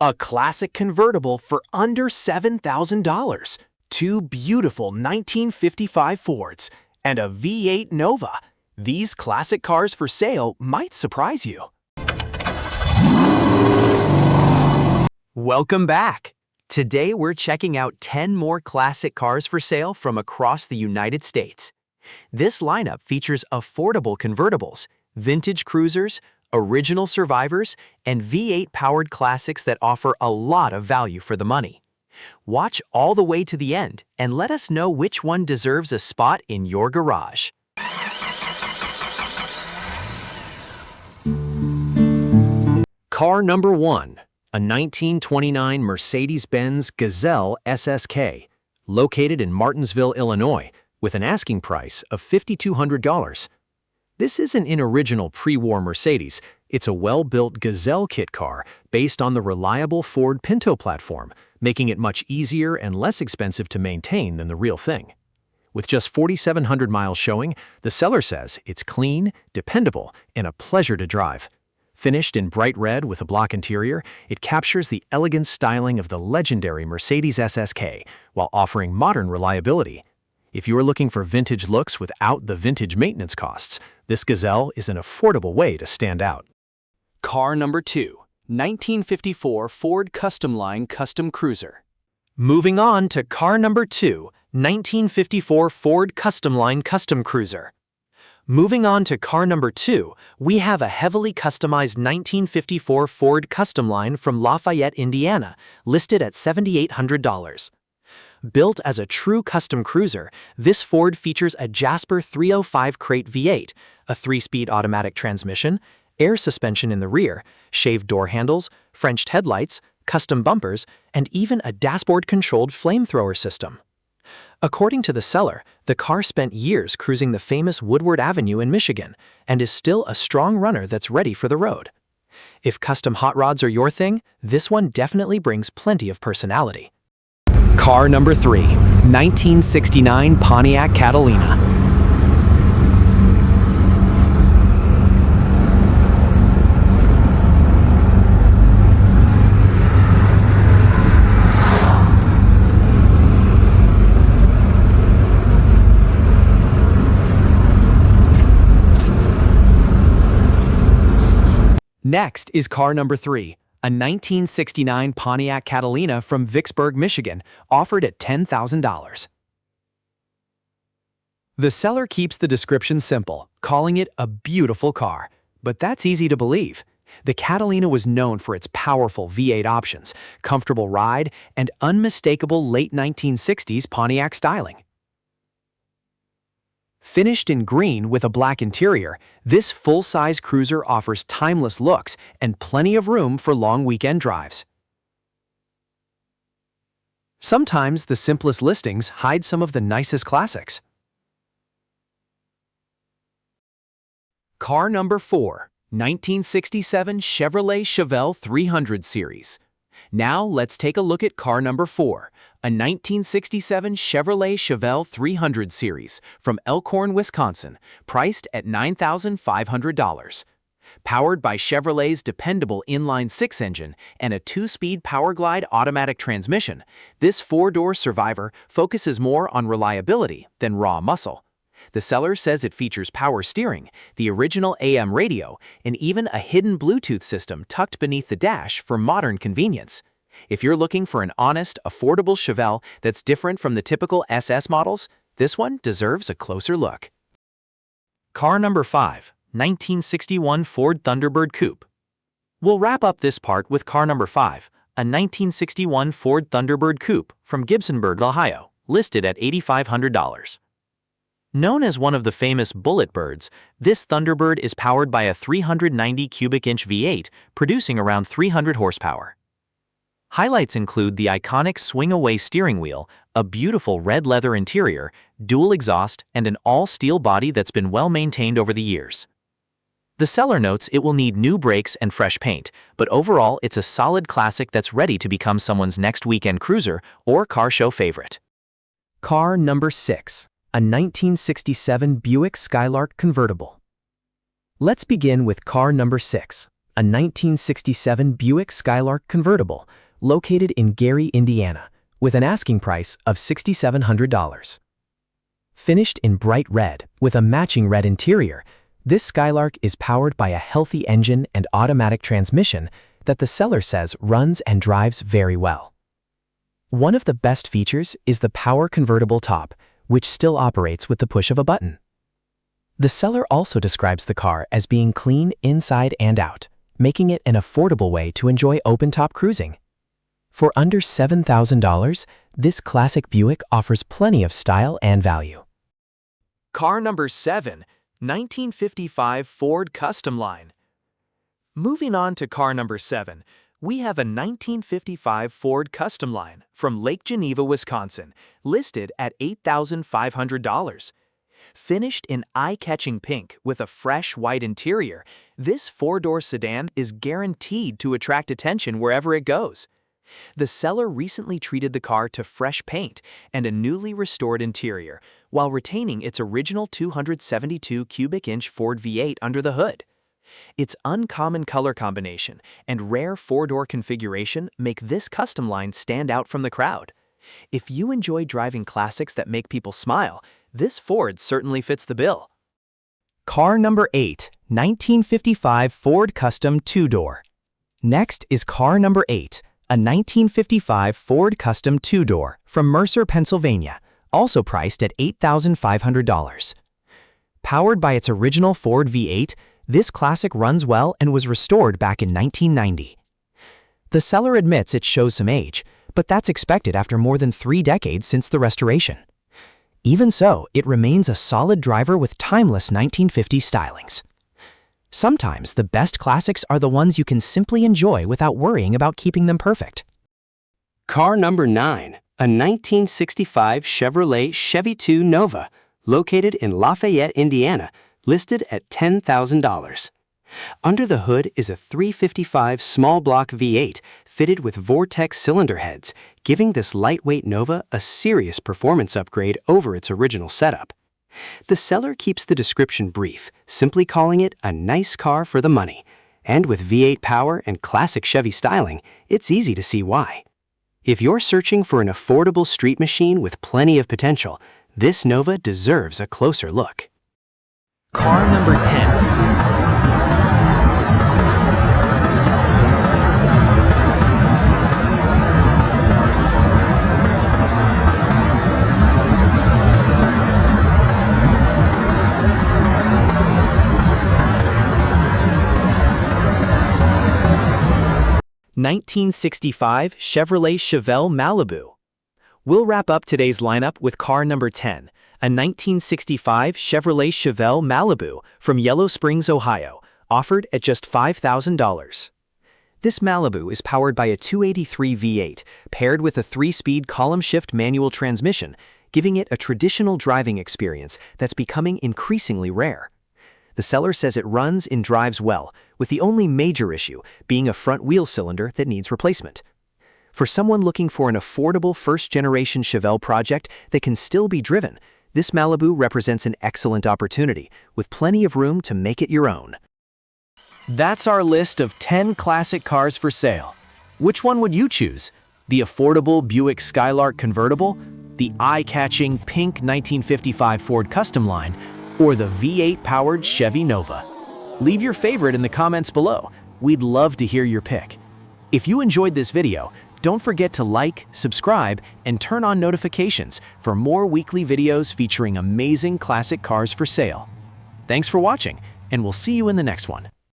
A classic convertible for under $7,000, two beautiful 1955 Fords, and a V8 Nova. These classic cars for sale might surprise you. Welcome back. Today we're checking out 10 more classic cars for sale from across the United States. This lineup features affordable convertibles, vintage cruisers, original survivors, and V8-powered classics that offer a lot of value for the money. Watch all the way to the end and let us know which one deserves a spot in your garage. Car number 1, a 1929 Mercedes-Benz Gazelle SSK, located in Martinsville, Illinois, with an asking price of $5,200. This isn't an original pre-war Mercedes, it's a well-built Gazelle kit car based on the reliable Ford Pinto platform, making it much easier and less expensive to maintain than the real thing. With just 4,700 miles showing, the seller says it's clean, dependable, and a pleasure to drive. Finished in bright red with a block interior, it captures the elegant styling of the legendary Mercedes SSK while offering modern reliability. If you are looking for vintage looks without the vintage maintenance costs, this Gazelle is an affordable way to stand out. Car number 2, 1954 Ford Customline Custom Cruiser. Moving on to car number 2, 1954 Ford Customline Custom Cruiser. Moving on to car number 2, we have a heavily customized 1954 Ford Customline from Lafayette, Indiana, listed at $7,800. Built as a true custom cruiser, this Ford features a Jasper 305 crate V8, a 3-speed automatic transmission, air suspension in the rear, shaved door handles, Frenched headlights, custom bumpers, and even a dashboard-controlled flamethrower system. According to the seller, the car spent years cruising the famous Woodward Avenue in Michigan and is still a strong runner that's ready for the road. If custom hot rods are your thing, this one definitely brings plenty of personality. Car number 3, 1969 Pontiac Catalina. Next is car number 3, a 1969 Pontiac Catalina from Vicksburg, Michigan, offered at $10,000. The seller keeps the description simple, calling it a beautiful car. But that's easy to believe. The Catalina was known for its powerful V8 options, comfortable ride, and unmistakable late 1960s Pontiac styling. Finished in green with a black interior, this full-size cruiser offers timeless looks and plenty of room for long weekend drives. Sometimes the simplest listings hide some of the nicest classics. Car number 4, 1967 Chevrolet Chevelle 300 Series. Now let's take a look at car number 4, a 1967 Chevrolet Chevelle 300 Series from Elkhorn, Wisconsin, priced at $9,500. Powered by Chevrolet's dependable inline-6 engine and a 2-speed PowerGlide automatic transmission, this 4-door survivor focuses more on reliability than raw muscle. The seller says it features power steering, the original AM radio, and even a hidden Bluetooth system tucked beneath the dash for modern convenience. If you're looking for an honest, affordable Chevelle that's different from the typical SS models, this one deserves a closer look. Car number 5, 1961 Ford Thunderbird Coupe. We'll wrap up this part with car number 5, a 1961 Ford Thunderbird Coupe from Gibsonburg, Ohio, listed at $8,500. Known as one of the famous bullet birds, this Thunderbird is powered by a 390 cubic inch V8, producing around 300 horsepower. Highlights include the iconic swing-away steering wheel, a beautiful red leather interior, dual exhaust, and an all-steel body that's been well maintained over the years. The seller notes it will need new brakes and fresh paint, but overall it's a solid classic that's ready to become someone's next weekend cruiser or car show favorite. Car number 6, a 1967 Buick Skylark Convertible. Let's begin with car number 6, a 1967 Buick Skylark Convertible located in Gary, Indiana, with an asking price of $6,700. Finished in bright red with a matching red interior, this Skylark is powered by a healthy engine and automatic transmission that the seller says runs and drives very well. One of the best features is the power convertible top, which still operates with the push of a button. The seller also describes the car as being clean inside and out, making it an affordable way to enjoy open-top cruising. For under $7,000, this classic Buick offers plenty of style and value. Car number 7, 1955 Ford Customline. Moving on to car number 7, we have a 1955 Ford Customline from Lake Geneva, Wisconsin, listed at $8,500. Finished in eye-catching pink with a fresh white interior, this four-door sedan is guaranteed to attract attention wherever it goes. The seller recently treated the car to fresh paint and a newly restored interior, while retaining its original 272 cubic inch Ford V8 under the hood. Its uncommon color combination and rare four-door configuration make this Customline stand out from the crowd. If you enjoy driving classics that make people smile, this Ford certainly fits the bill. Car number 8, 1955 Ford Custom two-door. Next is car number 8, a 1955 Ford Custom two-door from Mercer, Pennsylvania, also priced at $8,500. Powered by its original Ford V8, this classic runs well and was restored back in 1990. The seller admits it shows some age, but that's expected after more than 3 decades since the restoration. Even so, it remains a solid driver with timeless 1950s stylings. Sometimes the best classics are the ones you can simply enjoy without worrying about keeping them perfect. Car number 9, a 1965 Chevrolet Chevy II Nova, located in Lafayette, Indiana, listed at $10,000. Under the hood is a 355 small block V8 fitted with Vortex cylinder heads, giving this lightweight Nova a serious performance upgrade over its original setup. The seller keeps the description brief, simply calling it a nice car for the money. And with V8 power and classic Chevy styling, it's easy to see why. If you're searching for an affordable street machine with plenty of potential, this Nova deserves a closer look. Car number 10. 1965 Chevrolet Chevelle Malibu. We'll wrap up today's lineup with car number 10, a 1965 Chevrolet Chevelle Malibu from Yellow Springs, Ohio, offered at just $5,000. This Malibu is powered by a 283 V8 paired with a 3-speed column-shift manual transmission, giving it a traditional driving experience that's becoming increasingly rare. The seller says it runs and drives well, with the only major issue being a front wheel cylinder that needs replacement. For someone looking for an affordable first-generation Chevelle project that can still be driven, this Malibu represents an excellent opportunity, with plenty of room to make it your own. That's our list of 10 classic cars for sale. Which one would you choose? The affordable Buick Skylark Convertible, the eye-catching pink 1955 Ford Customline, or the V8-powered Chevy Nova? Leave your favorite in the comments below. We'd love to hear your pick. If you enjoyed this video, don't forget to like, subscribe, and turn on notifications for more weekly videos featuring amazing classic cars for sale. Thanks for watching, and we'll see you in the next one.